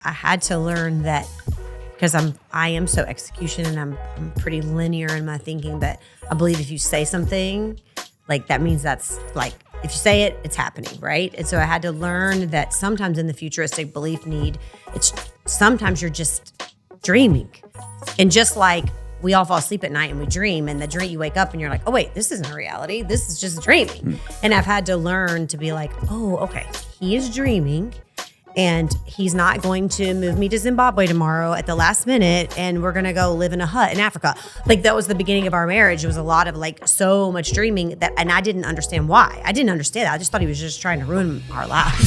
I had to learn that because I am so execution and I'm pretty linear in my thinking that I believe if you say something, like that means that's like, if you say it, it's happening, right? And so I had to learn that sometimes in the futuristic belief sometimes you're just dreaming. And just like we all fall asleep at night and we dream, and the dream you wake up and you're like, oh wait, this isn't a reality. This is just dreaming. And I've had to learn to be like, oh, okay, he is dreaming. And he's not going to move me to Zimbabwe tomorrow at the last minute, and we're gonna go live in a hut in Africa. Like that was the beginning of our marriage. It was a lot of like so much dreaming and I didn't understand why. I didn't understand that. I just thought he was just trying to ruin our lives.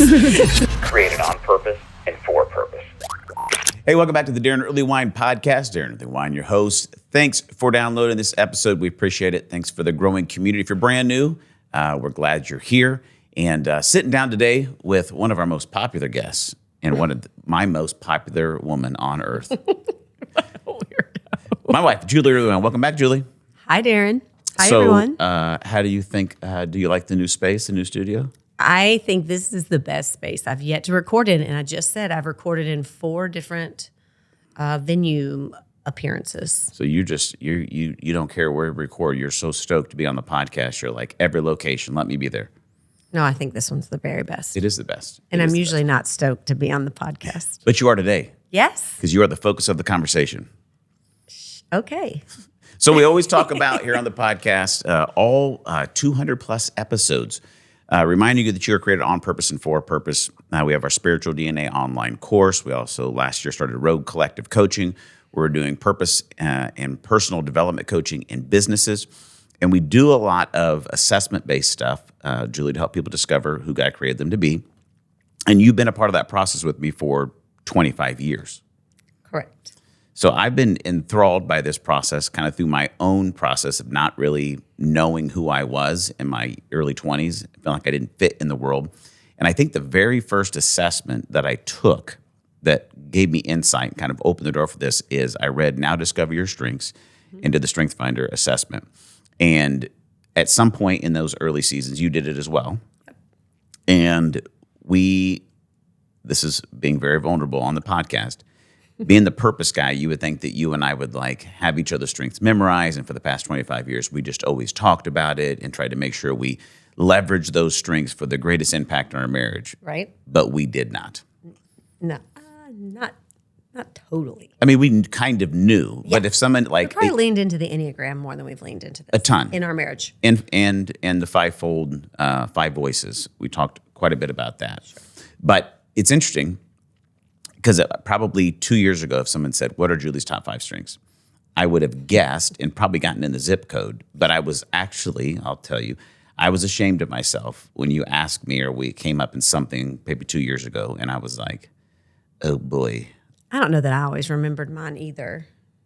Created on purpose and for purpose. Hey, welcome back to the Daron Earlewine podcast. Daron Earlewine, your host. Thanks for downloading this episode. We appreciate it. Thanks for the growing community. If you're brand new, we're glad you're here. And sitting down today with one of our most popular guests and one of my most popular woman on earth. My wife, Julie Earlewine. Welcome back, Julie. Hi, Daron. Hi, so, everyone. How do you think, do you like the new space, the new studio? I think this is the best space I've yet to record in. And I just said I've recorded in 4 different venue appearances. So you don't care where we record. You're so stoked to be on the podcast. You're like, every location, let me be there. No, I think this one's the very best. It is the best. And I'm usually not stoked to be on the podcast. But you are today. Yes. Because you are the focus of the conversation. Okay. So we always talk about here on the podcast, all 200 plus episodes, reminding you that you are created on purpose and for purpose. We have our Spiritual DNA online course. We also last year started Rogue Collective Coaching. We're doing purpose and personal development coaching in businesses. And we do a lot of assessment-based stuff, Julie, to help people discover who God created them to be. And you've been a part of that process with me for 25 years. Correct. So I've been enthralled by this process kind of through my own process of not really knowing who I was in my early 20s. I felt like I didn't fit in the world. And I think the very first assessment that I took that gave me insight, kind of opened the door for this, is I read Now Discover Your Strengths and did the StrengthsFinder assessment. And at some point in those early seasons, you did it as well. Yep. And this is being very vulnerable on the podcast, being the purpose guy, you would think that you and I would like have each other's strengths memorized. And for the past 25 years, we just always talked about it and tried to make sure we leverage those strengths for the greatest impact on our marriage. Right. But we did not. No, not totally. I mean, we kind of knew, but if someone like we probably leaned into the Enneagram more than we've leaned into this a ton in our marriage, and the fivefold 5 voices. We talked quite a bit about that. Sure. But it's interesting because probably 2 years ago, if someone said, "What are Julie's top 5 strengths?" I would have guessed and probably gotten in the zip code. But I was actually, I'll tell you, I was ashamed of myself when you asked me, or we came up in something maybe 2 years ago, and I was like, "Oh boy." I don't know that I always remembered mine either.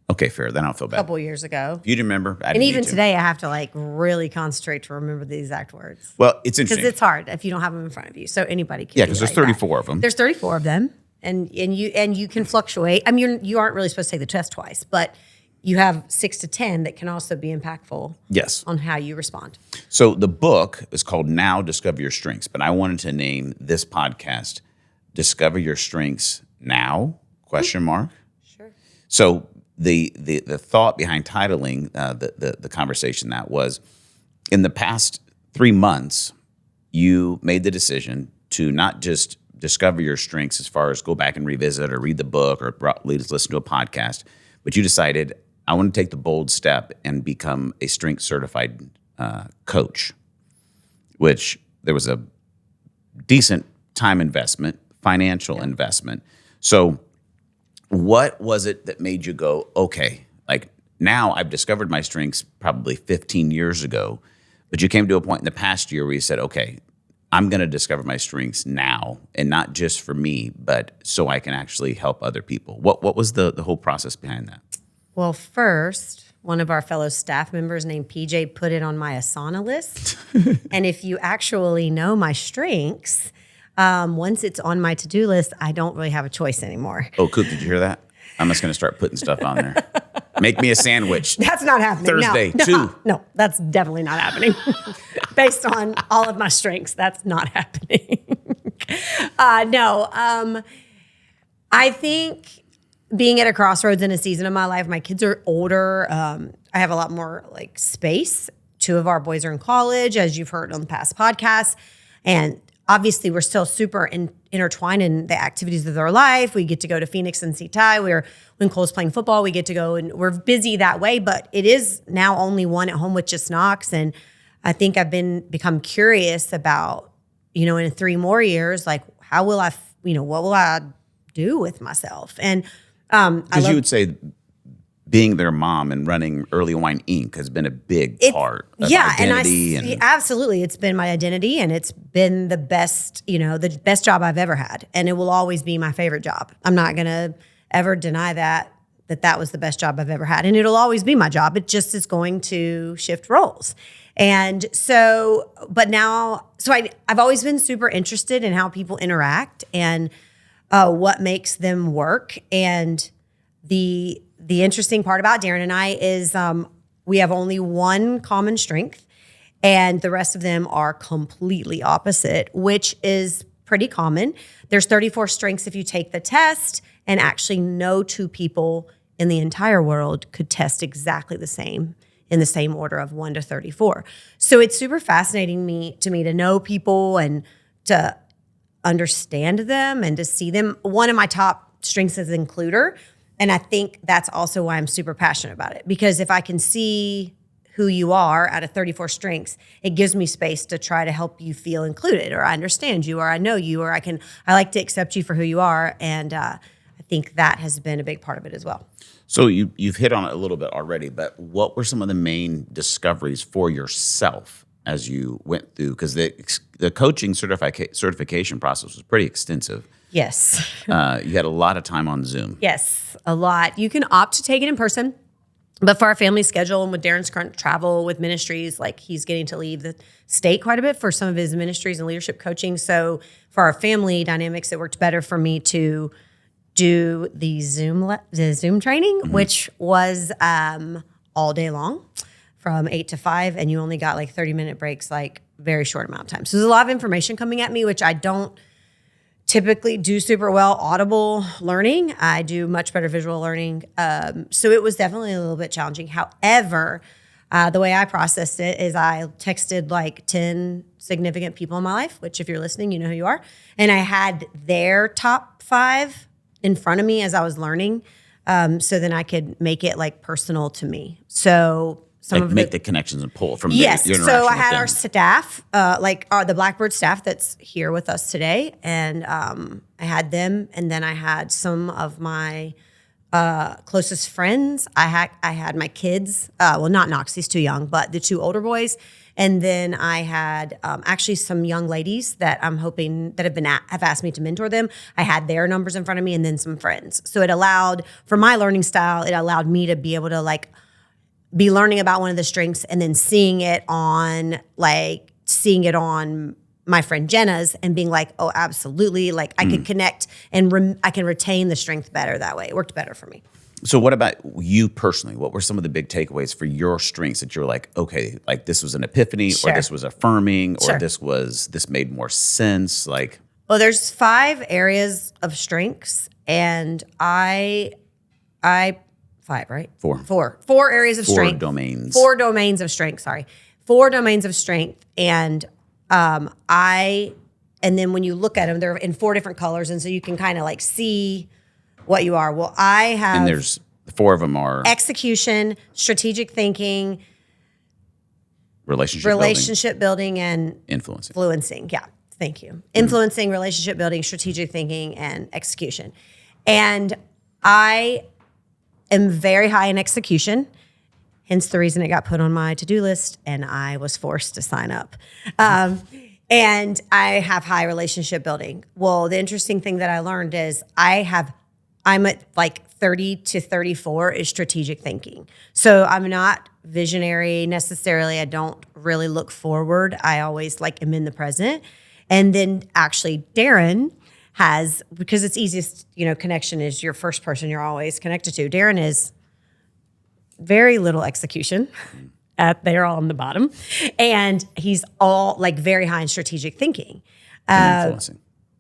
Okay, fair. Then I don't feel bad. A couple years ago. If you remember, I and didn't even need to. Today, I have to like really concentrate to remember the exact words. Well, it's interesting because it's hard if you don't have them in front of you. So anybody can. Yeah, because there's 34 of them. There's 34 of them, and you can fluctuate. I mean, you aren't really supposed to take the test twice, but you have 6 to 10 that can also be impactful. Yes. On how you respond. So the book is called Now Discover Your Strengths, but I wanted to name this podcast "Discover Your Strengths Now?" ? Sure. So the thought behind titling the conversation that was, in the past 3 months, you made the decision to not just discover your strengths as far as go back and revisit or read the book or listen to a podcast, but you decided, I want to take the bold step and become a strength certified coach, which there was a decent time investment, financial investment. So what was it that made you go, okay, like now I've discovered my strengths probably 15 years ago, but you came to a point in the past year where you said, okay, I'm going to discover my strengths now, and not just for me, but so I can actually help other people. What was the whole process behind that? Well, first, one of our fellow staff members named PJ put it on my Asana list. And if you actually know my strengths, once it's on my to-do list, I don't really have a choice anymore. Oh, Coop, did you hear that? I'm just going to start putting stuff on there. Make me a sandwich. That's not happening. Thursday, no, 2. No, that's definitely not happening. Based on all of my strengths, that's not happening. I think being at a crossroads in a season of my life, my kids are older. I have a lot more like space. 2 of our boys are in college, as you've heard on the past podcasts. And obviously we're still super intertwined in the activities of their life. We get to go to Phoenix and see Ty. When Cole's playing football, we get to go and we're busy that way. But it is now only one at home with just Knox. And I think I've become curious about, in 3 more years, like how will I, what will I do with myself? And because you would say being their mom and running Earlewine Inc. has been a big part of identity. Absolutely. It's been my identity and it's been the best job I've ever had. And it will always be my favorite job. I'm not going to ever deny that was the best job I've ever had. And it'll always be my job. It just is going to shift roles. And so, I've always been super interested in how people interact and what makes them work. And the interesting part about Daron and I is we have only one common strength and the rest of them are completely opposite, which is pretty common. There's 34 strengths if you take the test, and actually no 2 people in the entire world could test exactly the same in the same order of 1 to 34. So it's super fascinating to me to know people and to understand them and to see them. One of my top strengths is includer. And I think that's also why I'm super passionate about it. Because if I can see who you are out of 34 strengths, it gives me space to try to help you feel included, or I understand you, or I know you, or I like to accept you for who you are. And I think that has been a big part of it as well. So you've hit on it a little bit already, but what were some of the main discoveries for yourself as you went through? Because the coaching certification process was pretty extensive. Yes. You had a lot of time on Zoom. Yes, a lot. You can opt to take it in person, but for our family schedule and with Daron's current travel with ministries, like he's getting to leave the state quite a bit for some of his ministries and leadership coaching. So for our family dynamics, it worked better for me to do the Zoom training, which was all day long from 8 to 5, and you only got like 30-minute breaks, like very short amount of time. So there's a lot of information coming at me, which I don't typically do super well audible learning. I do much better visual learning. So it was definitely a little bit challenging. However, the way I processed it is I texted like 10 significant people in my life, which if you're listening, you know who you are. And I had their top 5 in front of me as I was learning. So then I could make it like personal to me. So make the connections and pull from your interaction. So I had our staff, the Blackbird staff that's here with us today, and I had them, and then I had some of my closest friends. I had my kids. Not Knox, he's too young, but the 2 older boys, and then I had actually some young ladies that I'm hoping that have asked me to mentor them. I had their numbers in front of me, and then some friends. So it allowed, for my learning style, it allowed me to be able to like be learning about one of the strengths and then seeing it on my friend Jenna's and being like, oh, absolutely. Like I could connect and I can retain the strength better that way. It worked better for me. So what about you personally? What were some of the big takeaways for your strengths that you're like, okay, like this was an epiphany or this was affirming or this made more sense? Like, well, there's 5 areas of strengths and I 5, right? 4. 4 areas of strength. 4 domains. 4 domains of strength, sorry. 4 domains of strength. And and then when you look at them, they're in 4 different colors. And so you can kind of like see what you are. Well, I have. And there's 4 of them are execution, strategic thinking, relationship building and influencing. Yeah. Thank you. Influencing, relationship building, strategic thinking, and execution. And I am very high in execution, hence the reason it got put on my to-do list and I was forced to sign up. And I have high relationship building. Well, the interesting thing that I learned is I'm at like 30 to 34 is strategic thinking. So I'm not visionary necessarily. I don't really look forward. I always am in the present. And then actually Daron has, because it's easiest, connection is your first person you're always connected to. Daron is very little execution. They're all on the bottom. And he's all very high in strategic thinking. Influencing.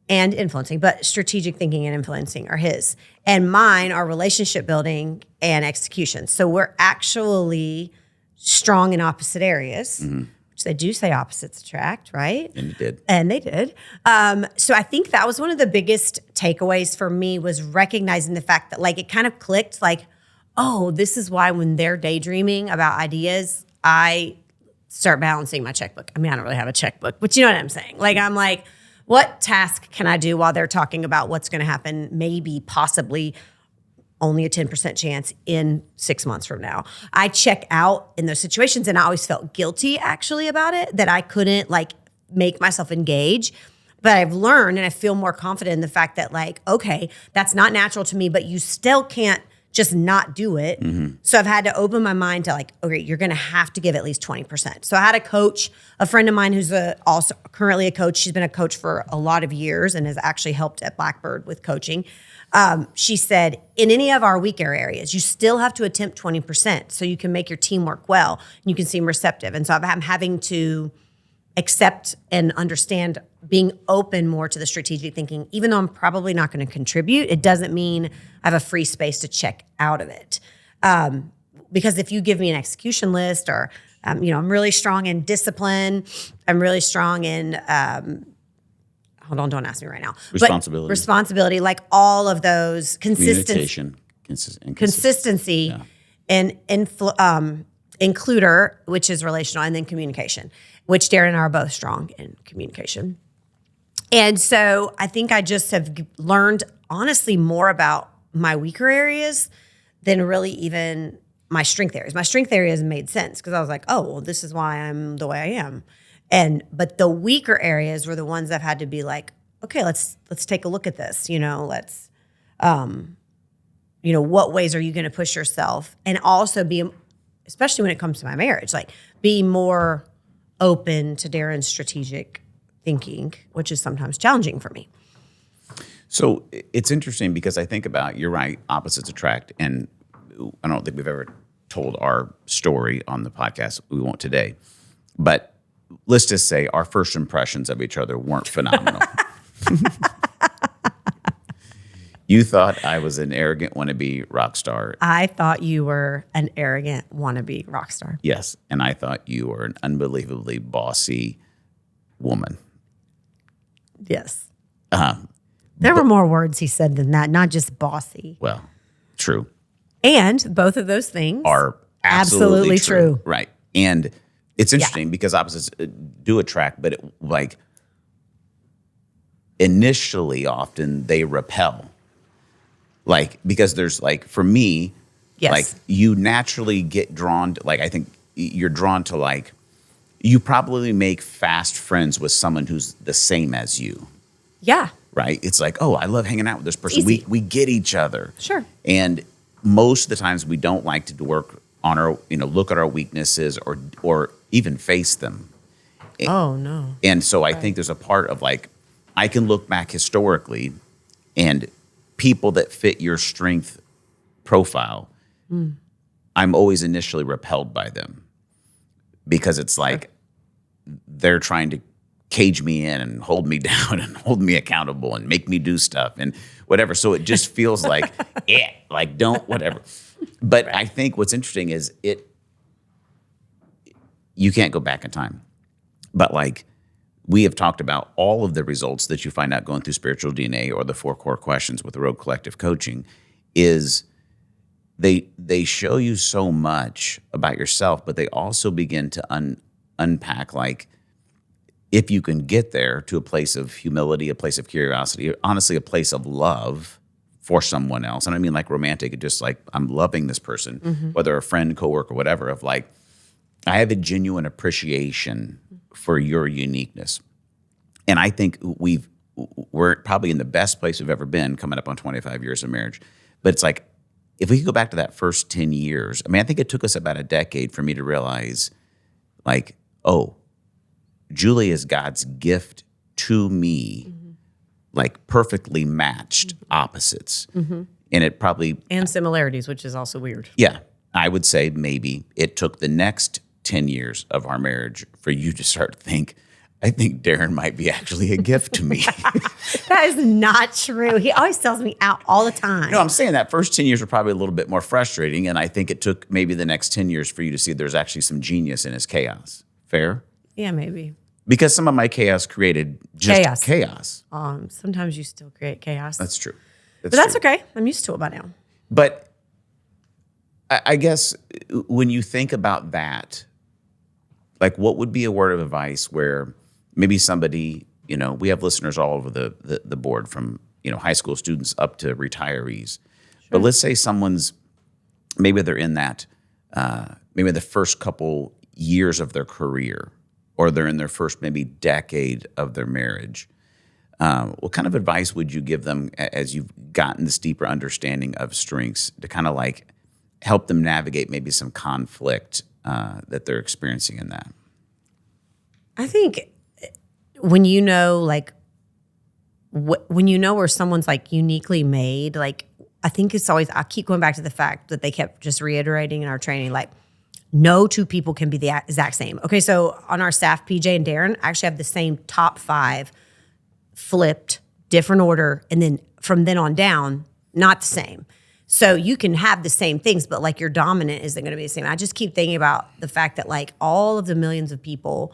and influencing, but strategic thinking and influencing are his. And mine are relationship building and execution. So we're actually strong in opposite areas, which they do say opposites attract, right? And it did. And they did. So I think that was one of the biggest takeaways for me, was recognizing the fact that like it kind of clicked like, oh, this is why when they're daydreaming about ideas, I start balancing my checkbook. I mean, I don't really have a checkbook, but you know what I'm saying? Like, I'm like, what task can I do while they're talking about what's going to happen, maybe, possibly, only a 10% chance in 6 months from now? I check out in those situations, and I always felt guilty actually about it, that I couldn't like make myself engage. But I've learned, and I feel more confident in the fact that like, okay, that's not natural to me, but you still can't just not do it. So I've had to open my mind to like, okay, you're going to have to give at least 20%. So I had a coach, a friend of mine who's also currently a coach. She's been a coach for a lot of years and has actually helped at Blackbird with coaching. She said, in any of our weaker areas, you still have to attempt 20% so you can make your team work well and you can seem receptive. And so I'm having to accept and understand, being open more to the strategic thinking. Even though I'm probably not going to contribute, it doesn't mean I have a free space to check out of it. Because if you give me an execution list, or I'm really strong in discipline, I'm really strong in hold on, don't ask me right now. Responsibility. But responsibility, like all of those, Communication. consistency, Yeah. and includer, which is relational, and then communication, which Daron and I are both strong in communication. And so I think I just have learned, honestly, more about my weaker areas than really even my strength areas. My strength areas made sense because I was like, oh, well, this is why I'm the way I am. But the weaker areas were the ones I've had to be like, okay, let's take a look at this. Let's, what ways are you going to push yourself? And also be, especially when it comes to my marriage, like be more open to Daron's strategic thinking, which is sometimes challenging for me. So it's interesting because I think about, you're right, opposites attract. And I don't think we've ever told our story on the podcast. We won't today. But let's just say our first impressions of each other weren't phenomenal. You thought I was an arrogant wannabe rock star. I thought you were an arrogant wannabe rock star. Yes. And I thought you were an unbelievably bossy woman. Yes. There were more words he said than that, not just bossy. Well, true. And both of those things Are absolutely true. Right. And it's interesting because opposites do attract, but initially often they repel. Like, because there's like, for me, Yes. like you naturally get drawn to, like, I think you're drawn to, like, you probably make fast friends with someone who's the same as you. Yeah. Right? It's like, oh, I love hanging out with this person. Easy. We get each other. Sure. And most of the times we don't like to work on our, look at our weaknesses or even face them. Oh, no. And so I think there's a part of like, I can look back historically and people that fit your strength profile, I'm always initially repelled by them because it's like they're trying to cage me in and hold me down and hold me accountable and make me do stuff and whatever. So it just feels like, like don't, whatever. But I think what's interesting is you can't go back in time. But like we have talked about all of the results that you find out going through spiritual DNA or the 4 core questions with the Rogue Collective coaching is they show you so much about yourself, but they also begin to unpack like, if you can get there to a place of humility, a place of curiosity, honestly, a place of love for someone else. And I mean like romantic, just like I'm loving this person, whether a friend, coworker, whatever, of like, I have a genuine appreciation for your uniqueness. And I think we're probably in the best place we've ever been coming up on 25 years of marriage. But it's like, if we could go back to that first 10 years, I mean, I think it took us about a decade for me to realize like, oh, Julie is God's gift to me, like perfectly matched opposites. And it probably... And similarities, which is also weird. Yeah. I would say maybe it took the next 10 years of our marriage for you to start to think, I think Daron might be actually a gift to me. That is not true. He always tells me out all the time. No, I'm saying that first 10 years were probably a little bit more frustrating, and I think it took maybe the next 10 years for you to see there's actually some genius in his chaos. Fair? Yeah, maybe. Because some of my chaos created just chaos. Sometimes you still create chaos. That's true. But that's okay. I'm used to it by now. But I guess when you think about that, like what would be a word of advice where maybe somebody, we have listeners all over the board from, high school students up to retirees. Sure. But let's say maybe they're in that, maybe the first couple years of their career, or they're in their first maybe decade of their marriage. What kind of advice would you give them as you've gotten this deeper understanding of strengths to kind of like help them navigate maybe some conflict that they're experiencing in that? I think when when you know where someone's like uniquely made, like I think it's always, I keep going back to the fact that they kept just reiterating in our training, like no two people can be the exact same. Okay, so on our staff, PJ and Daron actually have the same top 5 flipped, different order, and then from then on down, not the same. So you can have the same things, but like your dominant isn't going to be the same. I just keep thinking about the fact that like all of the millions of people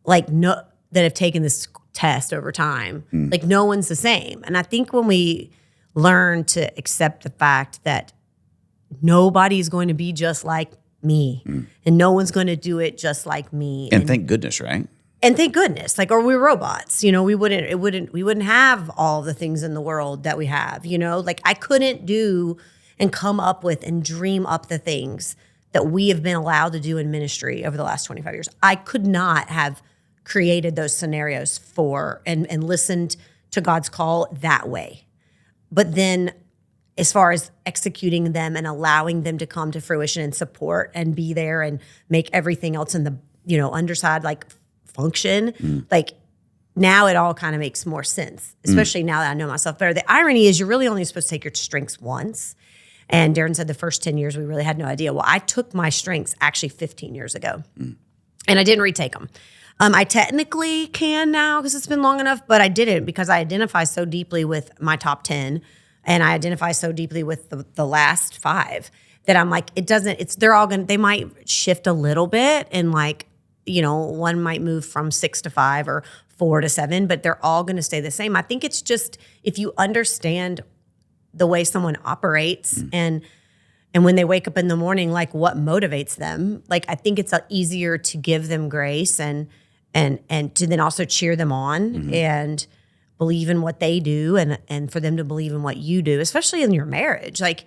that have taken this test over time, like no one's the same. And I think when we learn to accept the fact that nobody's going to be just like me and no one's going to do it just like me. And thank goodness, right? And thank goodness, like, or we're robots, we wouldn't have all the things in the world that we have, like I couldn't do and come up with and dream up the things that we have been allowed to do in ministry over the last 25 years. I could not have created those scenarios for and listened to God's call that way. But then as far as executing them and allowing them to come to fruition and support and be there and make everything else in the, underside, like function, like now it all kind of makes more sense, especially now that I know myself better. The irony is you're really only supposed to take your strengths once. And Daron said the first 10 years, we really had no idea. Well, I took my strengths actually 15 years ago and I didn't retake them. I technically can now because it's been long enough, but I didn't because I identify so deeply with my top 10 and I identify so deeply with the last 5 that I'm like, they might shift a little bit and like, one might move from 6 to 5 or 4 to 7, but they're all going to stay the same. I think it's just if you understand the way someone operates and when they wake up in the morning, like what motivates them, like I think it's easier to give them grace and to then also cheer them on and believe in what they do and for them to believe in what you do, especially in your marriage. Like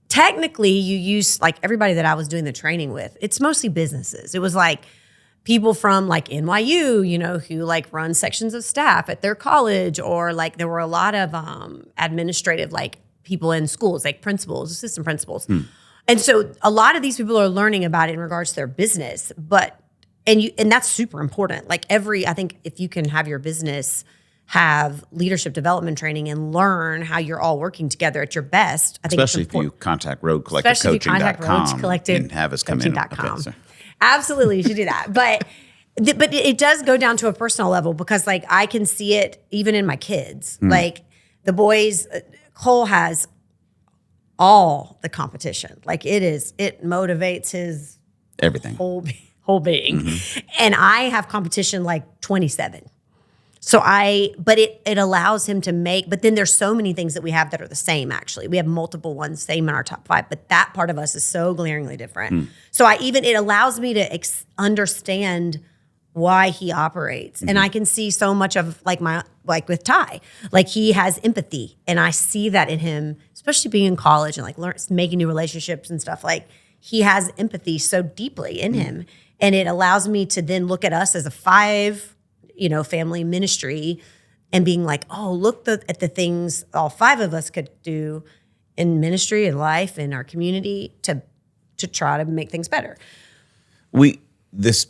technically you use like everybody that I was doing the training with, it's mostly businesses. It was like people from like NYU, who like run sections of staff at their college, or like there were a lot of administrative like people in schools, like principals, assistant principals. And so a lot of these people are learning about it in regards to their business, and that's super important. Like I think if you can have your business have leadership development training and learn how you're all working together at your best, I think especially if you contact roadcollectivecoaching.com and have us come in. Okay, absolutely, you should do that. But it does go down to a personal level because like I can see it even in my kids. Like the boys, Cole has all the competition. Like it motivates his everything, whole being. And I have competition like 27. So but it allows him to but then there's so many things that we have that are the same, actually. We have multiple ones same in our top 5, but that part of us is so glaringly different. So it allows me to understand why he operates. And I can see so much of like with Ty, like he has empathy and I see that in him, especially being in college and like making new relationships and stuff. Like he has empathy so deeply in him. And it allows me to then look at us as a 5, family ministry and being like, oh, look at the things all 5 of us could do in ministry and life and our community to try to make things better. This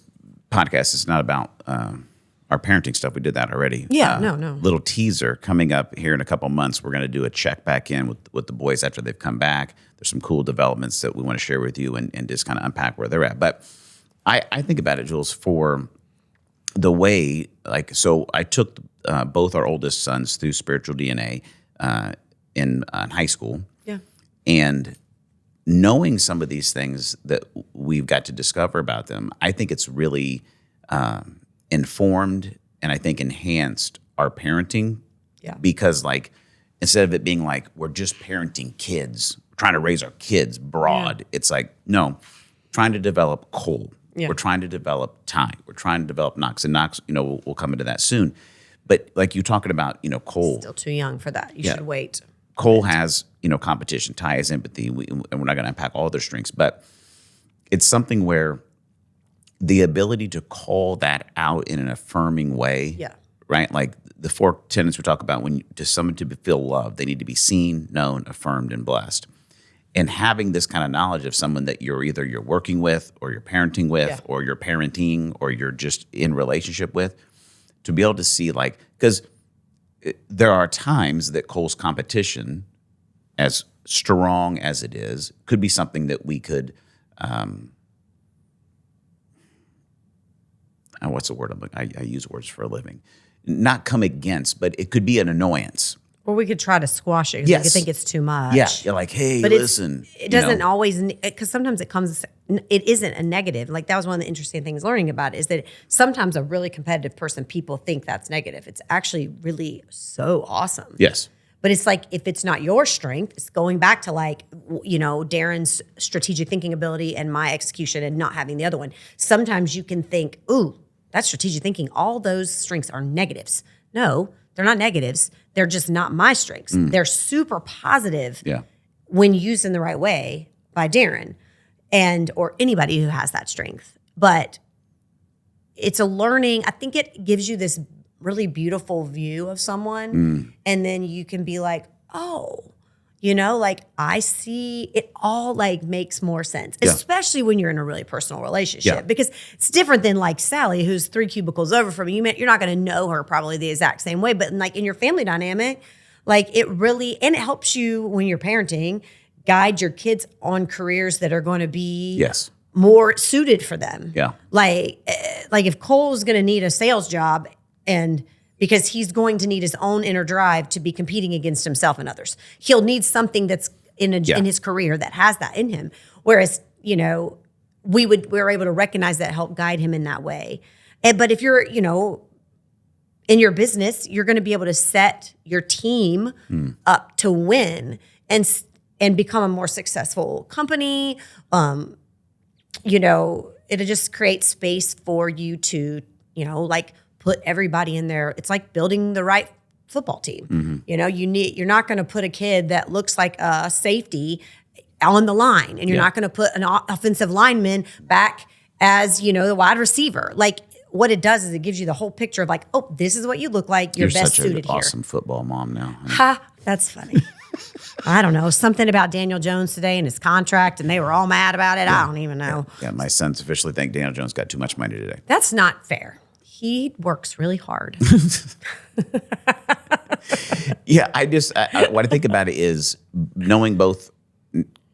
podcast is not about our parenting stuff. We did that already. Yeah, no. Little teaser coming up here in a couple months. We're going to do a check back in with the boys after they've come back. There's some cool developments that we want to share with you and just kind of unpack where they're at. But I think about it, Jules, for the way, like, so I took both our oldest sons through spiritual DNA in high school. Yeah. And knowing some of these things that we've got to discover about them, I think it's really informed and I think enhanced our parenting. Yeah. Because, like, instead of it being like we're just parenting kids, trying to raise our kids broad, it's like, no, trying to develop Cole. Yeah. We're trying to develop Ty. We're trying to develop Knox. And Knox, we'll come into that soon. But like you talking about, Cole. Still too young for that. You should wait. Cole has, competition. Ty has empathy. And we're not going to unpack all their strengths. But it's something where the ability to call that out in an affirming way, right? Like the 4 tenets we talk about, to someone to feel loved, they need to be seen, known, affirmed, and blessed. And having this kind of knowledge of someone that you're working with, or you're parenting with, or you're parenting, or you're just in relationship with, to be able to see, like, because there are times that Cole's competition, as strong as it is, could be something that we could, what's the word? I use words for a living. Not come against, but it could be an annoyance. Or we could try to squash it because we could think it's too much. Yeah, you're like, hey, but listen. It doesn't always, because sometimes it isn't a negative. Like that was one of the interesting things learning about it, is that sometimes a really competitive person, people think that's negative. It's actually really so awesome. Yes. But it's like, if it's not your strength, it's going back to like, Daron's strategic thinking ability and my execution and not having the other one. Sometimes you can think, ooh, that's strategic thinking. All those strengths are negatives. No, they're not negatives. They're just not my strengths. They're super positive when used in the right way by Daron or anybody who has that strength. But it's a learning. I think it gives you this really beautiful view of someone. And then you can be like, oh, like I see it all, like makes more sense, especially when you're in a really personal relationship, because it's different than like Sally, who's 3 cubicles over from you. You're not going to know her probably the exact same way, but like in your family dynamic, like it really, and it helps you when you're parenting, guide your kids on careers that are going to be more suited for them. Yeah. Like if Cole's going to need a sales job, and because he's going to need his own inner drive to be competing against himself and others. He'll need something that's in his career that has that in him. Whereas, we were able to recognize that, help guide him in that way. But if you're, in your business, you're going to be able to set your team up to win and become a more successful company. It'll just create space for you to, like, put everybody in there. It's like building the right football team. You're not going to put a kid that looks like a safety on the line, and you're not going to put an offensive lineman back as, the wide receiver. Like what it does is it gives you the whole picture of like, oh, this is what you look like. You're best suited here. You're such an awesome football mom now. Ha, that's funny. I don't know. Something about Daniel Jones today and his contract, and they were all mad about it. I don't even know. Yeah, my sons officially think Daniel Jones got too much money today. That's not fair. He works really hard. Yeah, what I think about it is knowing both,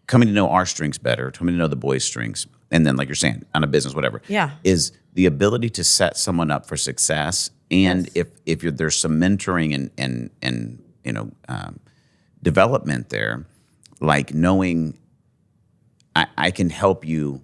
coming to know our strengths better, coming to know the boys' strengths, and then, like you're saying, on a business, whatever, is the ability to set someone up for success. And if there's some mentoring and development there, like knowing I can help you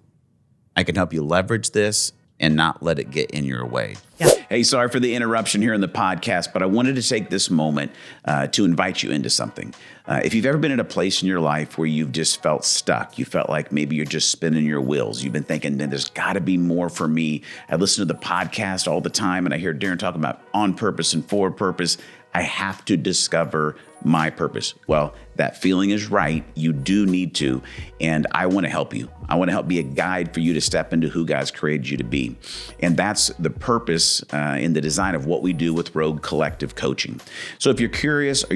leverage this and not let it get in your way. Yeah. Hey, sorry for the interruption here in the podcast, but I wanted to take this moment to invite you into something. If you've ever been in a place in your life where you've just felt stuck, you felt like maybe you're just spinning your wheels, you've been thinking, there's got to be more for me. I listen to the podcast all the time, and I hear Daron talk about on purpose and for purpose. I have to discover my purpose. Well, that feeling is right. You do need to. And I want to help you. I want to help be a guide for you to step into who God's created you to be. And that's the purpose in the design of what we do with Rogue Collective Coaching. So if you're curious or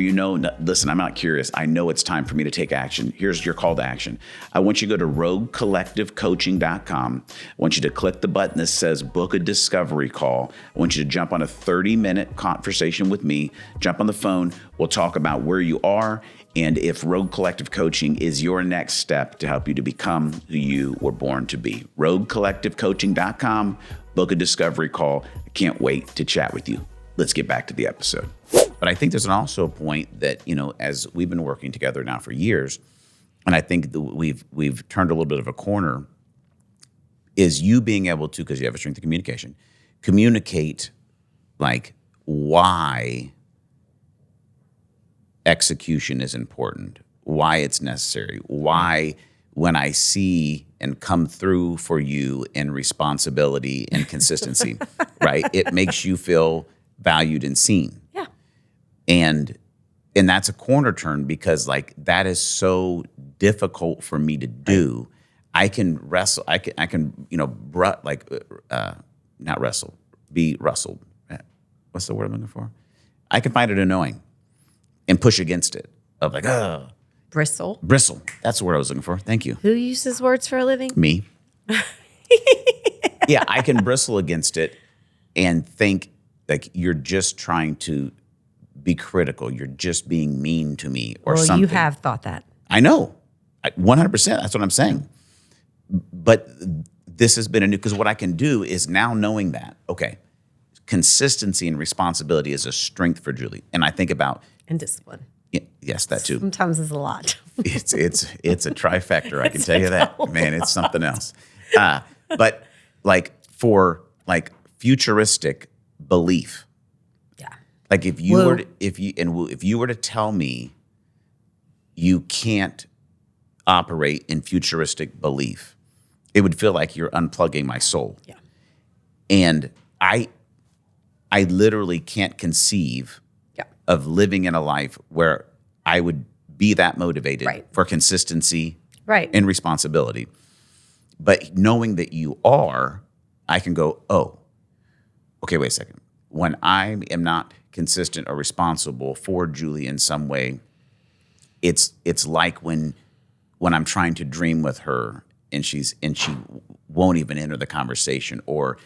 listen, I'm not curious. I know it's time for me to take action. Here's your call to action. I want you to go to roguecollectivecoaching.com. I want you to click the button that says book a discovery call. I want you to jump on a 30-minute conversation with me. Jump on the phone. We'll talk about where you are and if Rogue Collective Coaching is your next step to help you to become who you were born to be. RogueCollectiveCoaching.com. Book a discovery call. I can't wait to chat with you. Let's get back to the episode. But I think there's also a point that, as we've been working together now for years, and I think that we've turned a little bit of a corner, is you being able to, because you have a strength of communication, communicate like why execution is important, why it's necessary, why when I see and come through for you in responsibility and consistency, right? It makes you feel valued and seen. Yeah. And that's a corner turn because like that is so difficult for me to do. Right. I can wrestle. I can not wrestle, be wrestled. What's the word I'm looking for? I can find it annoying and push against it of like, Bristle. That's the word I was looking for. Thank you. Who uses words for a living? Me. Yeah, I can bristle against it and think like you're just trying to be critical. You're just being mean to me or something. You have thought that. I know. 100%. That's what I'm saying. But this has been a new, because what I can do is now knowing that, okay, consistency and responsibility is a strength for Julie. And I think about. And discipline. Yes, that too. Sometimes it's a lot. It's a trifecta. I can tell you that, man. It's something else. But like for like futuristic belief, yeah. Like if you were to tell me you can't operate in futuristic belief, it would feel like you're unplugging my soul. Yeah. And I literally can't conceive of living in a life where I would be that motivated for consistency and responsibility. But knowing that you are, I can go, oh, okay, wait a second. When I am not consistent or responsible for Julie in some way, it's like when I'm trying to dream with her and she won't even enter the conversation, or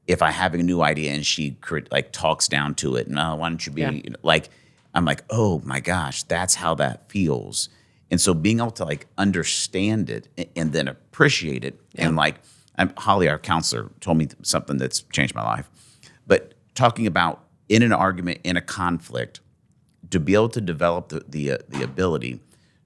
if I have a new idea and she like talks down to it, no, why don't you be like, I'm like, oh my gosh, that's how that feels. And so being able to like understand it and then appreciate it. And like Holly, our counselor, told me something that's changed my life. But talking about in an argument, in a conflict, to be able to develop the ability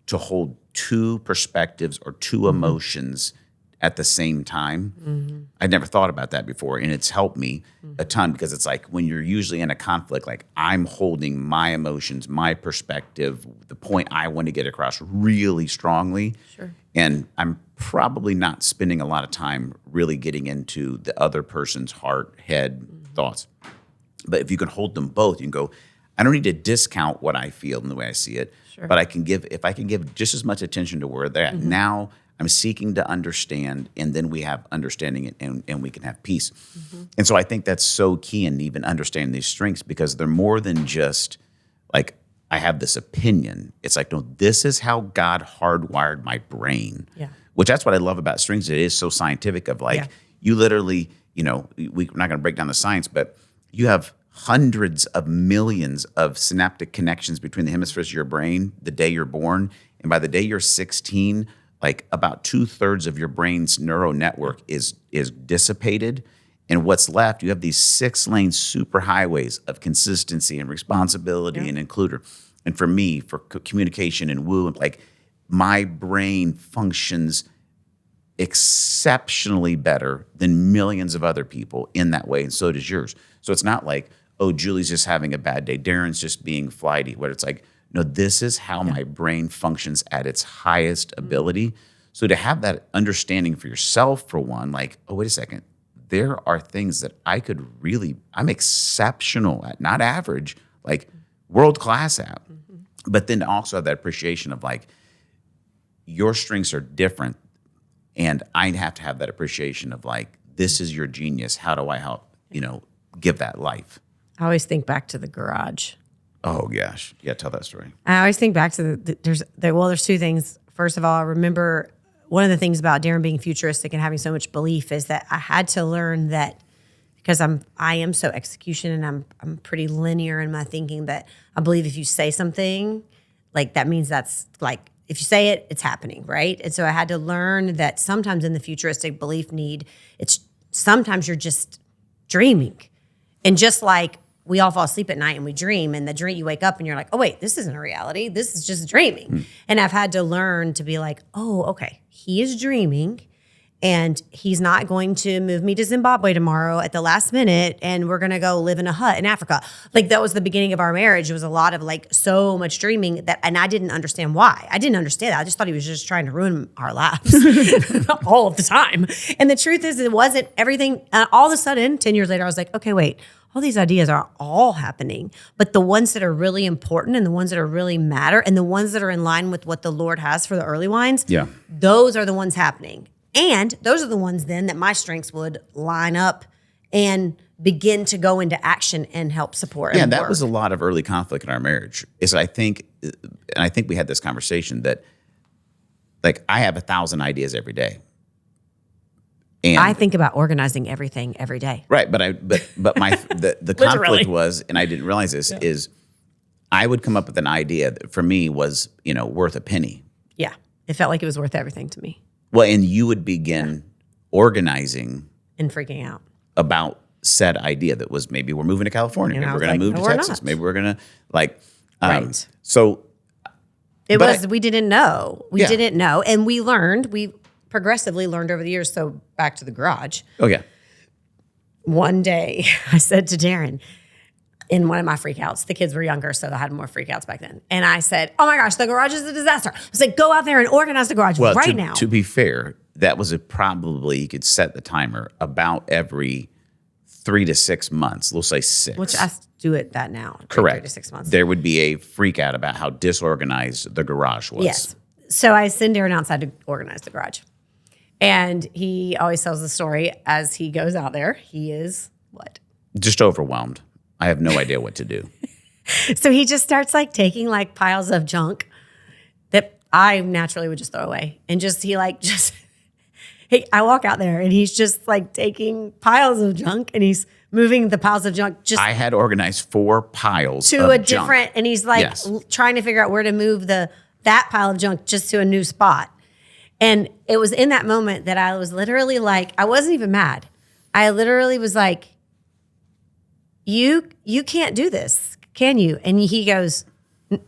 to hold two perspectives or two emotions at the same time. Mm-hmm. I'd never thought about that before, and it's helped me a ton, because it's like when you're usually in a conflict, like I'm holding my emotions, my perspective, the point I want to get across really strongly. Sure. And I'm probably not spending a lot of time really getting into the other person's heart, head, thoughts. But if you can hold them both, you can go, I don't need to discount what I feel and the way I see it, but if I can give just as much attention to where they're at, now I'm seeking to understand, and then we have understanding and we can have peace. Mm-hmm. And so I think that's so key in even understanding these strengths, because they're more than just like, I have this opinion. It's like, no, this is how God hardwired my brain. Yeah. Which that's what I love about strengths. It is so scientific of like, you literally, we're not going to break down the science, but you have hundreds of millions of synaptic connections between the hemispheres of your brain the day you're born. And by the day you're 16, like about 2/3 of your brain's neural network is dissipated. And what's left, you have these 6-lane superhighways of consistency and responsibility and includer. And for me, for communication and woo, like my brain functions exceptionally better than millions of other people in that way. And so does yours. So it's not like, oh, Julie's just having a bad day, Daron's just being flighty, where it's like, no, this is how my brain functions at its highest ability. So to have that understanding for yourself, for one, like, oh, wait a second, there are things that I'm exceptional at, not average, like world-class at. Mm-hmm. But then to also have that appreciation of like, your strengths are different, and I have to have that appreciation of like, this is your genius. How do I help, give that life? I always think back to the garage. Oh gosh, yeah, tell that story. I always think back to there's two things. First of all, I remember one of the things about Daron being futuristic and having so much belief is that I had to learn that, because I am so execution and I'm pretty linear in my thinking, that I believe if you say something, like that means that's like, if you say it, it's happening, right? And so I had to learn that sometimes in the futuristic belief need, it's sometimes you're just dreaming. And just like we all fall asleep at night and we dream, and the dream you wake up and you're like, oh wait, this isn't a reality. This is just dreaming. And I've had to learn to be like, oh, okay, he is dreaming. And he's not going to move me to Zimbabwe tomorrow at the last minute, and we're going to go live in a hut in Africa. Like that was the beginning of our marriage. It was a lot of like so much dreaming that, and I didn't understand why. I didn't understand that. I just thought he was just trying to ruin our lives all of the time. And the truth is, it wasn't everything. All of a sudden, 10 years later, I was like, okay, wait, all these ideas are all happening, but the ones that are really important and the ones that are really matter and the ones that are in line with what the Lord has for the Earlewines, those are the ones happening. And those are the ones then that my strengths would line up and begin to go into action and help support. Yeah, and that work. was a lot of early conflict in our marriage. Is I think we had this conversation that, like, I have 1,000 ideas every day, and I think about organizing everything every day. Right, but my the conflict was, and I didn't realize this, is I would come up with an idea that for me was worth a penny. Yeah, it felt like it was worth everything to me. Well, and you would begin organizing and freaking out about said idea that was maybe we're moving to California, and maybe we're going to move to Texas, maybe we're going to right. So we didn't know. We didn't know. And we learned, we progressively learned over the years. So back to the garage. Oh, yeah. One day I said to Daron, in one of my freakouts, the kids were younger, so I had more freakouts back then. And I said, oh my gosh, the garage is a disaster. I was like, go out there and organize the garage now. To be fair, that was probably, you could set the timer about every 3 to 6 months. We'll say 6. Which I do it that now. Correct. 3 to 6 months. There would be a freak out about how disorganized the garage was. Yes. So I send Daron outside to organize the garage. And he always tells the story as he goes out there. He is what? Just overwhelmed. I have no idea what to do. So he just starts like taking like piles of junk that I naturally would just throw away. And I walk out there and he's just like taking piles of junk and he's moving the piles of junk. I had organized 4 piles to of a junk. different, and he's like trying to figure out where to move that pile of junk just to a new spot. And it was in that moment that I was literally like, I wasn't even mad. I literally was like, you can't do this, can you? And he goes,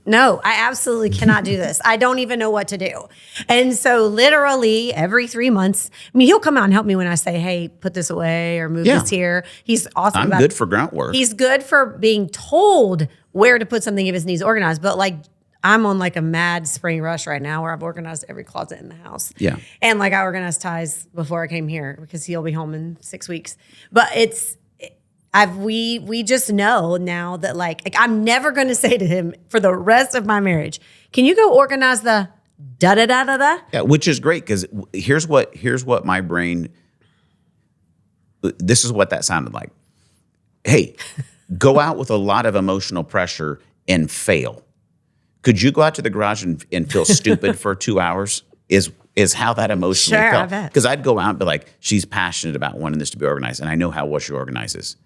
no, I absolutely cannot do this. I don't even know what to do. And so literally every 3 months, he'll come out and help me when I say, hey, put this away or move this here. He's awesome. I'm good for grunt work. He's good for being told where to put something if it needs organized. But like, I'm on like a mad spring rush right now where I've organized every closet in the house. Yeah. And like I organized Ty's before I came here because he'll be home in 6 weeks. But we just know now that like I'm never going to say to him for the rest of my marriage, can you go organize the da-da-da-da-da? Yeah, which is great because here's what my brain, this is what that sounded like. Hey, go out with a lot of emotional pressure and fail. Could you go out to the garage and feel stupid for 2 hours? Is how that emotionally felt. I bet. Because I'd go out and be like, she's passionate about wanting this to be organized, and I know how well she organizes.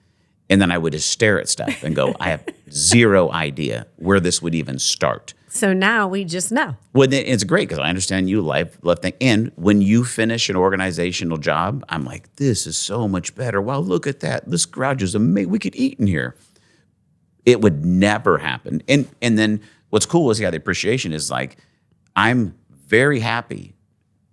And then I would just stare at stuff and go, I have zero idea where this would even start. So now we just know. Well, it's great because I understand you love things. And when you finish an organizational job, I'm like, this is so much better. Wow, look at that. This garage is amazing. We could eat in here. It would never happen. And then what's cool is, the appreciation is like, I'm very happy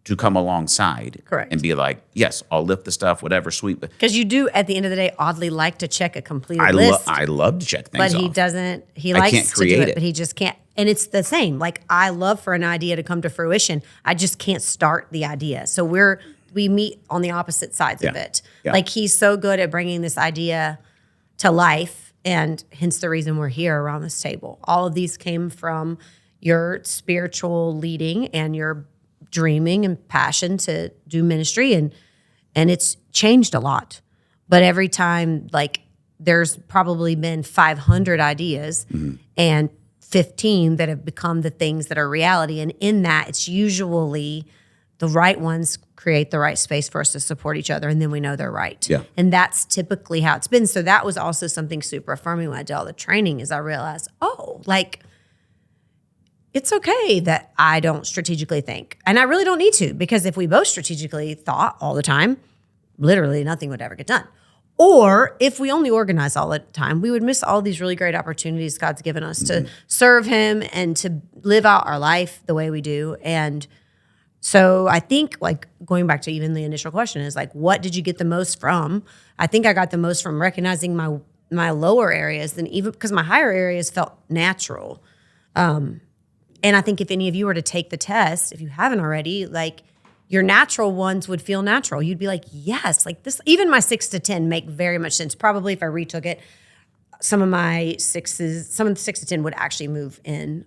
to come alongside. Correct. And be like, yes, I'll lift the stuff, whatever, sweet. Because you do, at the end of the day, oddly like to check a completed list. I love to check things but he off. doesn't, he likes can't to create do it, it, but he just can't. And it's the same. Like I love for an idea to come to fruition. I just can't start the idea. So we meet on the opposite sides of it. Yeah. Like he's so good at bringing this idea to life, and hence the reason we're here around this table. All of these came from your spiritual leading and your dreaming and passion to do ministry, and it's changed a lot. But every time, like there's probably been 500 ideas and 15 that have become the things that are reality. And in that, it's usually the right ones create the right space for us to support each other, and then we know they're right. Yeah. And that's typically how it's been. So that was also something super affirming when I did all the training, is I realized, oh, like it's okay that I don't strategically think. And I really don't need to, because if we both strategically thought all the time, literally nothing would ever get done. Or if we only organize all the time, we would miss all these really great opportunities God's given us to serve him and to live out our life the way we do. And so I think, like, going back to even the initial question is like, what did you get the most from? I think I got the most from recognizing my lower areas than even, because my higher areas felt natural. And I think if any of you were to take the test, if you haven't already, like, your natural ones would feel natural. You'd be like, yes, like this, even my 6 to 10 make very much sense. Probably if I retook it, some of the 6 to 10 would actually move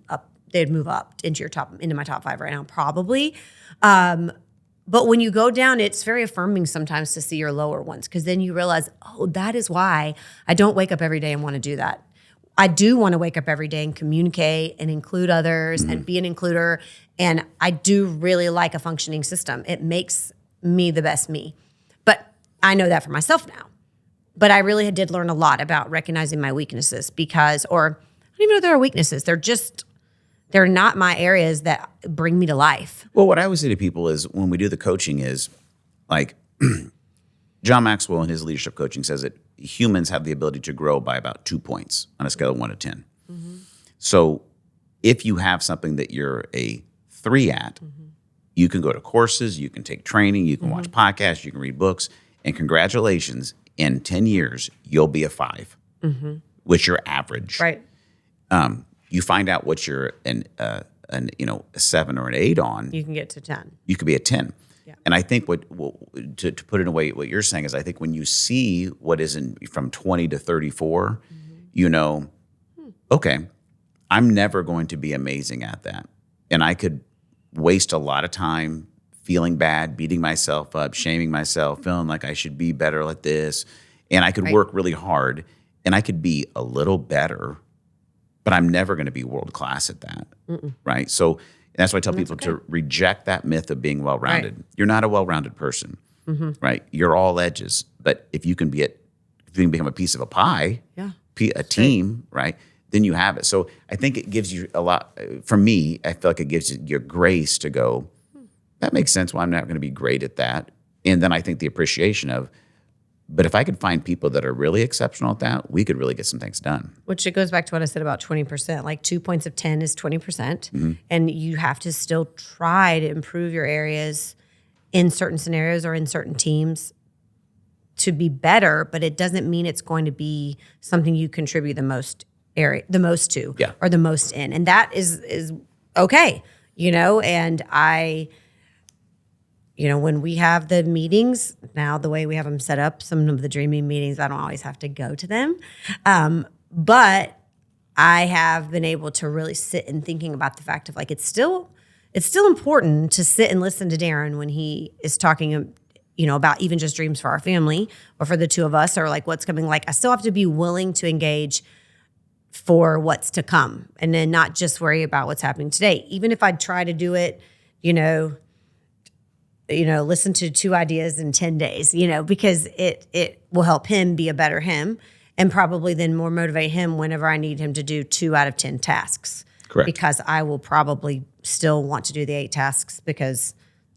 up. They'd move up into my top 5 right now, probably. But when you go down, it's very affirming sometimes to see your lower ones, because then you realize, oh, that is why I don't wake up every day and want to do that. I do want to wake up every day and communicate and include others and be an includer. And I do really like a functioning system. It makes me the best me. But I know that for myself now. But I really did learn a lot about recognizing my weaknesses, or I don't even know if they're weaknesses. They're not my areas that bring me to life. Well, what I always say to people is when we do the coaching is like John Maxwell in his leadership coaching says that humans have the ability to grow by about 2 points on a scale of 1 to 10. So if you have something that you're a 3 at, you can go to courses, you can take training, you can watch podcasts, you can read books, and congratulations, in 10 years, you'll be a 5, which your average. Right. You find out what you're a 7 or an 8 on. You can get to 10. You could be a 10. Yeah. And I think to put it in a way, what you're saying is, I think when you see what is from 20 to 34, you know, okay, I'm never going to be amazing at that. And I could waste a lot of time feeling bad, beating myself up, shaming myself, feeling like I should be better like this. And I could work really hard and I could be a little better, but I'm never going to be world class at that. Right? So that's why I tell people to reject that myth of being well-rounded. Right. You're not a well-rounded person, right? You're all edges. But if you can become a piece of a pie, a team, right? Then you have it. So I think it gives you a lot. For me, I feel like it gives you your grace to go, that makes sense why I'm not going to be great at that. And then I think the appreciation of, but if I could find people that are really exceptional at that, we could really get some things done. Which it goes back to what I said about 20%. Like 2 points of 10 is 20%. And you have to still try to improve your areas in certain scenarios or in certain teams to be better, but it doesn't mean it's going to be something you contribute the most to, or the most in. And that is okay, and when we have the meetings, now the way we have them set up, some of the dreaming meetings, I don't always have to go to them. But I have been able to really sit and thinking about the fact of like, it's still important to sit and listen to Daron when he is talking, about even just dreams for our family or for the two of us, or like what's coming. Like I still have to be willing to engage for what's to come and then not just worry about what's happening today. Even if I try to do it, listen to 2 ideas in 10 days, because it will help him be a better him and probably then more motivate him whenever I need him to do 2 out of 10 tasks. Correct. Because I will probably still want to do the 8 tasks because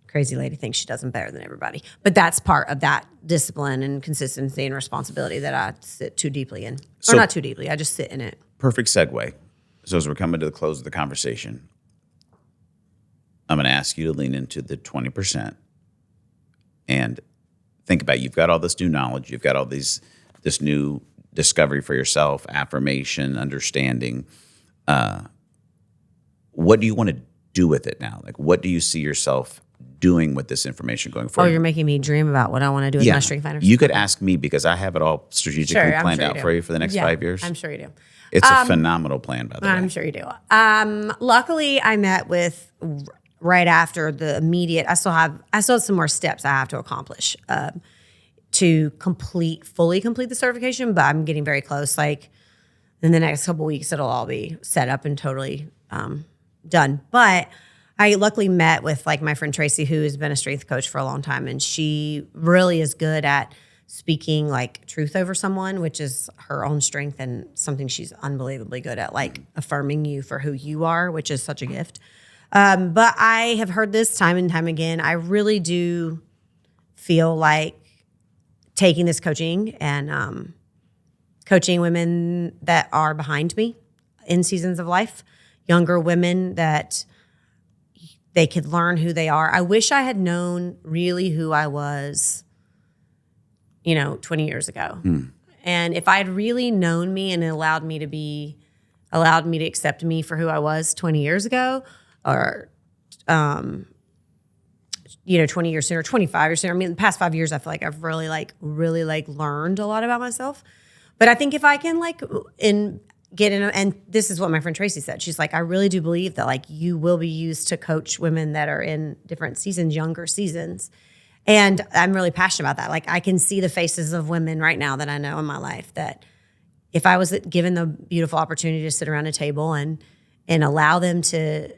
crazy lady thinks she does them better than everybody. But that's part of that discipline and consistency and responsibility that I sit too deeply in. Or not too deeply, I just sit in it. Perfect segue. So as we're coming to the close of the conversation, I'm going to ask you to lean into the 20% and think about, you've got all this new knowledge, you've got all this new discovery for yourself, affirmation, understanding. What do you want to do with it now? Like, what do you see yourself doing with this information going forward? Oh, you're making me dream about what I want to do with my StrengthsFinder. You could ask me because I have it all strategically planned out for you for the next 5 years. I'm sure you do. It's a phenomenal plan, by the way. I'm sure you do. Luckily, I met with right after the immediate. I still have some more steps I have to accomplish to fully complete the certification, but I'm getting very close. Like in the next couple of weeks, it'll all be set up and totally done. But I luckily met with like my friend Tracy, who has been a strength coach for a long time, and she really is good at speaking like truth over someone, which is her own strength and something she's unbelievably good at, like affirming you for who you are, which is such a gift. But I have heard this time and time again. I really do feel like taking this coaching and coaching women that are behind me in seasons of life, younger women that they could learn who they are. I wish I had known really who I was, 20 years ago. And if I had really known me and allowed me to accept me for who I was 20 years ago, or 20 years sooner, 25 years sooner. I mean, the past 5 years, I feel like I've really learned a lot about myself. But I think if I can and this is what my friend Tracy said. She's like, I really do believe that like you will be used to coach women that are in different seasons, younger seasons. And I'm really passionate about that. Like I can see the faces of women right now that I know in my life that if I was given the beautiful opportunity to sit around a table and allow them to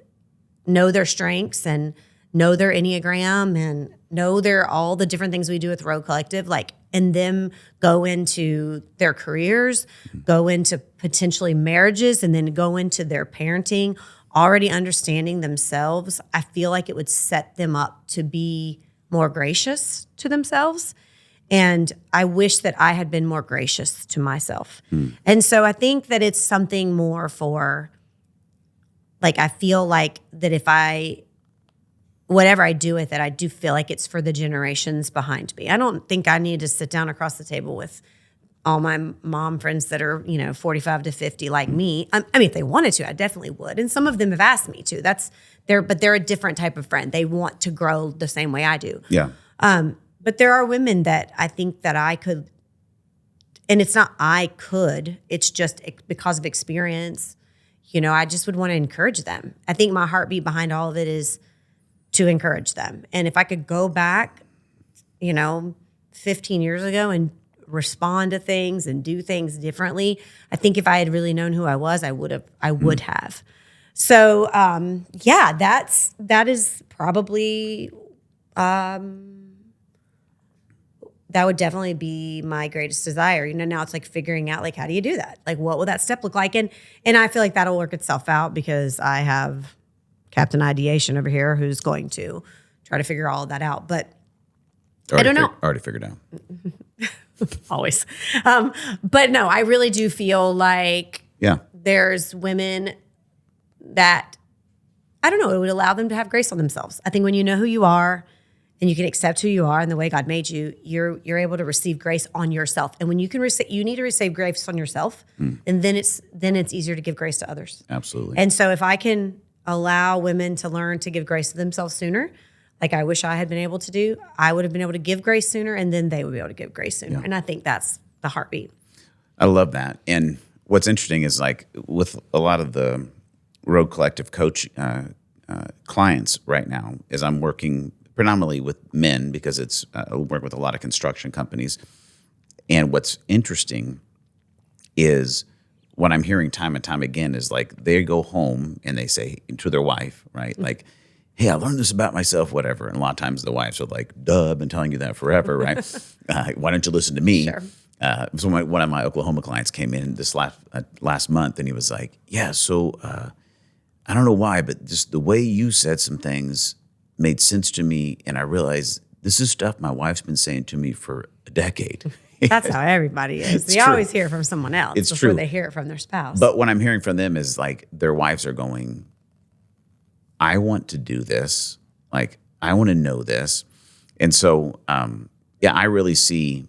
know their strengths and know their Enneagram and know all the different things we do with Rogue Collective, and them go into their careers, go into potentially marriages, and then go into their parenting, already understanding themselves, I feel like it would set them up to be more gracious to themselves. And I wish that I had been more gracious to myself. And so I think that it's something more for, I feel like that whatever I do with it, I do feel like it's for the generations behind me. I don't think I need to sit down across the table with all my mom friends that are, 45 to 50 like me. I mean, if they wanted to, I definitely would. And some of them have asked me to. But they're a different type of friend. They want to grow the same way I do. Yeah. But there are women that I think that I could, and it's not I could, it's just because of experience, I just would want to encourage them. I think my heartbeat behind all of it is to encourage them. And if I could go back, 15 years ago and respond to things and do things differently, I think if I had really known who I was, I would have. So, that is probably, that would definitely be my greatest desire. Now it's like figuring out how do you do that? What will that step look like? And I feel like that'll work itself out because I have Captain Ideation over here who's going to try to figure all of that out. But I don't know. Already figured out. Always. But no, I really do feel like there's women that, I don't know, it would allow them to have grace on themselves. I think when you know who you are and you can accept who you are and the way God made you, you're able to receive grace on yourself. And when you can you need to receive grace on yourself, and then it's easier to give grace to others. Absolutely. And so if I can allow women to learn to give grace to themselves sooner, like I wish I had been able to do, I would have been able to give grace sooner, and then they would be able to give grace sooner. Yeah. And I think that's the heartbeat. I love that. And what's interesting is with a lot of the Rogue Collective coach clients right now, is I'm working predominantly with men because I work with a lot of construction companies. And what's interesting is what I'm hearing time and time again is they go home and they say to their wife, right? Hey, I learned this about myself, whatever. And a lot of times the wives are like, duh, I've been telling you that forever, right? Why don't you listen to me? Sure. So one of my Oklahoma clients came in this last month and he was like, yeah, so I don't know why, but just the way you said some things made sense to me. And I realized this is stuff my wife's been saying to me for a decade. That's how everybody is. They always hear from someone else before they hear it from their spouse. But what I'm hearing from them is their wives are going, I want to do this. I want to know this. And so, I really see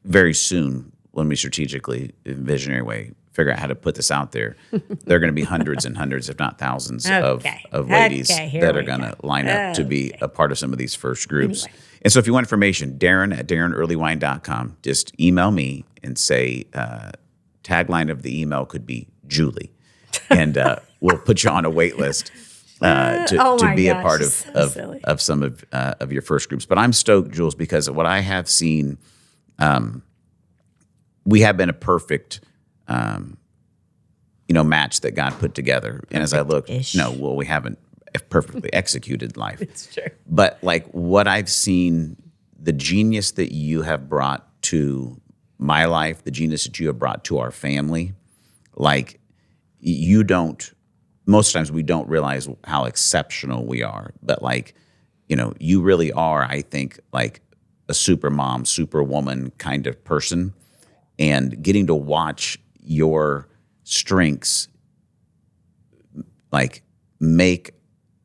very soon when we strategically, in a visionary way, figure out how to put this out there, there are going to be hundreds and hundreds, if not thousands, of ladies that are going to line up to be a part of some of these first groups. Anyway. And so if you want information, Daron@DaronEarlewine.com, just email me and say, tagline of the email could be Julie. And we'll put you on a wait list to be a part of some of your first groups. But I'm stoked, Jules, because what I have seen, we have been a perfect match that God put together. And as I look, we haven't perfectly executed life. It's true. But what I've seen the genius that you have brought to my life, the genius that you have brought to our family, like most times we don't realize how exceptional we are, but like, you really are, I think, like a super mom, super woman kind of person, and getting to watch your strengths like make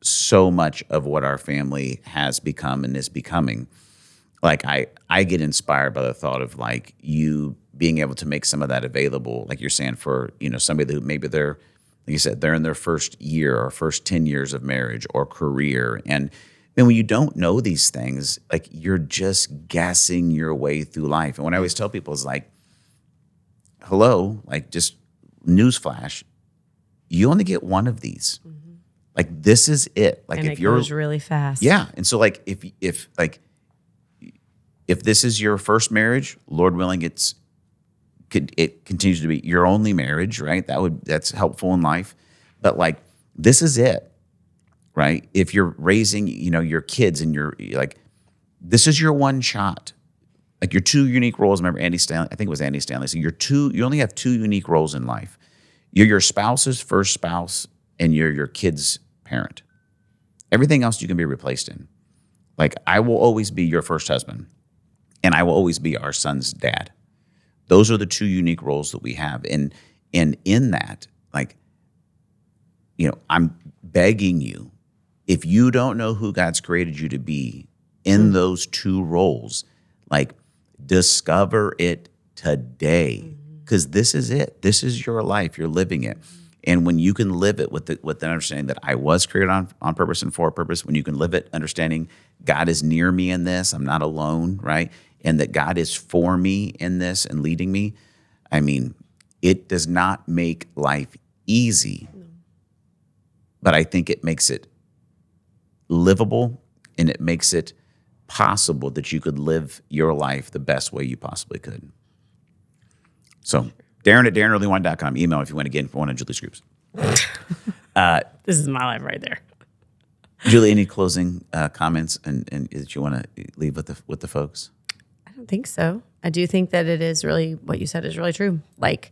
so much of what our family has become and is becoming. Like I get inspired by the thought of like you being able to make some of that available, like you're saying, for somebody who maybe they're, like you said, they're in their first year or first 10 years of marriage or career. And then when you don't know these things, like you're just guessing your way through life. And what I always tell people is like, hello, like just newsflash, you only get one of these. Mm-hmm. Like this is it. Like and if it you're goes really fast. Yeah. And so like if this is your first marriage, Lord willing, it continues to be your only marriage, right? That's helpful in life. But like this is it, right? If you're raising, your kids and you're like, this is your one shot. Like your two unique roles. Remember Andy Stanley? I think it was Andy Stanley. So you only have two unique roles in life. You're your spouse's first spouse and you're your kid's parent. Everything else you can be replaced in. Like I will always be your first husband and I will always be our son's dad. Those are the two unique roles that we have. And in that, like, I'm begging you, if you don't know who God's created you to be in those two roles, like discover it today, because this is it. This is your life. You're living it. And when you can live it with the understanding that I was created on purpose and for a purpose, when you can live it understanding God is near me in this, I'm not alone, right? And that God is for me in this and leading me, I mean, it does not make life easy, but I think it makes it livable and it makes it possible that you could live your life the best way you possibly could. So Daron at DaronEarlewine.com. Email if you want to get in for one of Julie's groups. This is my life right there. Julie, any closing comments and that you want to leave with the folks? I don't think so. I do think that it is really, what you said is really true. Like,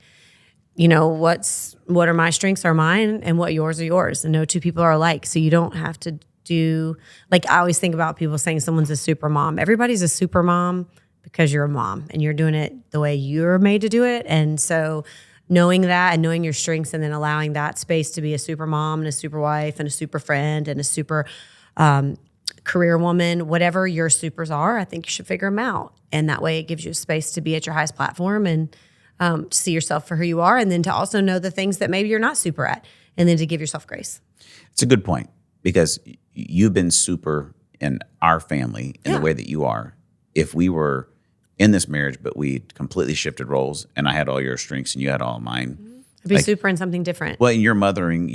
what are my strengths are mine and what yours are yours. And no two people are alike. So you don't have to do, like I always think about people saying someone's a super mom. Everybody's a super mom because you're a mom and you're doing it the way you're made to do it. And so knowing that and knowing your strengths and then allowing that space to be a super mom and a super wife and a super friend and a super career woman, whatever your supers are, I think you should figure them out. And that way it gives you a space to be at your highest platform and see yourself for who you are. And then to also know the things that maybe you're not super at and then to give yourself grace. It's a good point because you've been super in our family in the way that you are. If we were in this marriage, but we completely shifted roles and I had all your strengths and you had all mine. I'd be super in something different. Well, in your mothering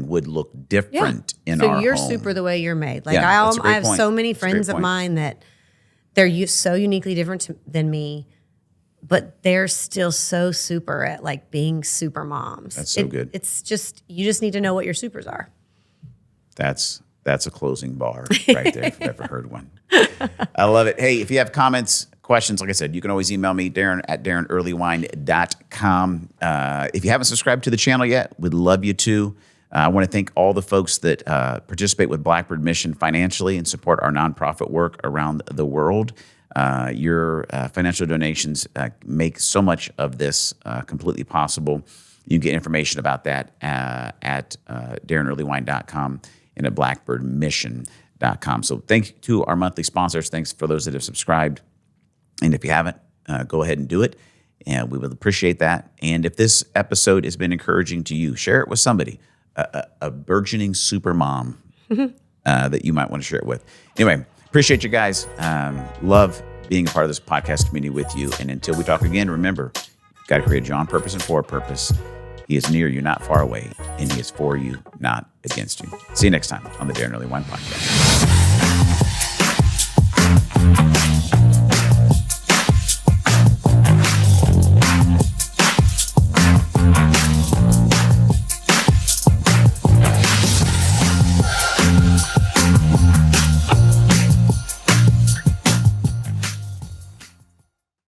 would look different in our home. So you're super the way you're made. Like I have so many friends of mine that they're so uniquely different than me, but they're still so super at like being super moms. That's so good. It's just, you just need to know what your supers are. That's a closing bar right there if I've ever heard one. I love it. Hey, if you have comments, questions, like I said, you can always email me, Daron at DaronEarlewine.com. If you haven't subscribed to the channel yet, we'd love you to. I want to thank all the folks that participate with Blackbird Mission financially and support our nonprofit work around the world. Your financial donations make so much of this completely possible. You can get information about that at DaronEarlewine.com and at BlackbirdMission.com. So thank you to our monthly sponsors. Thanks for those that have subscribed. And if you haven't, go ahead and do it. And we would appreciate that. And if this episode has been encouraging to you, share it with somebody, a burgeoning super mom that you might want to share it with. Anyway, appreciate you guys. Love being a part of this podcast community with you. And until we talk again, remember, God created you on purpose and for a purpose. He is near you, not far away, and he is for you, not against you. See you next time on the Daron Earlewine Podcast.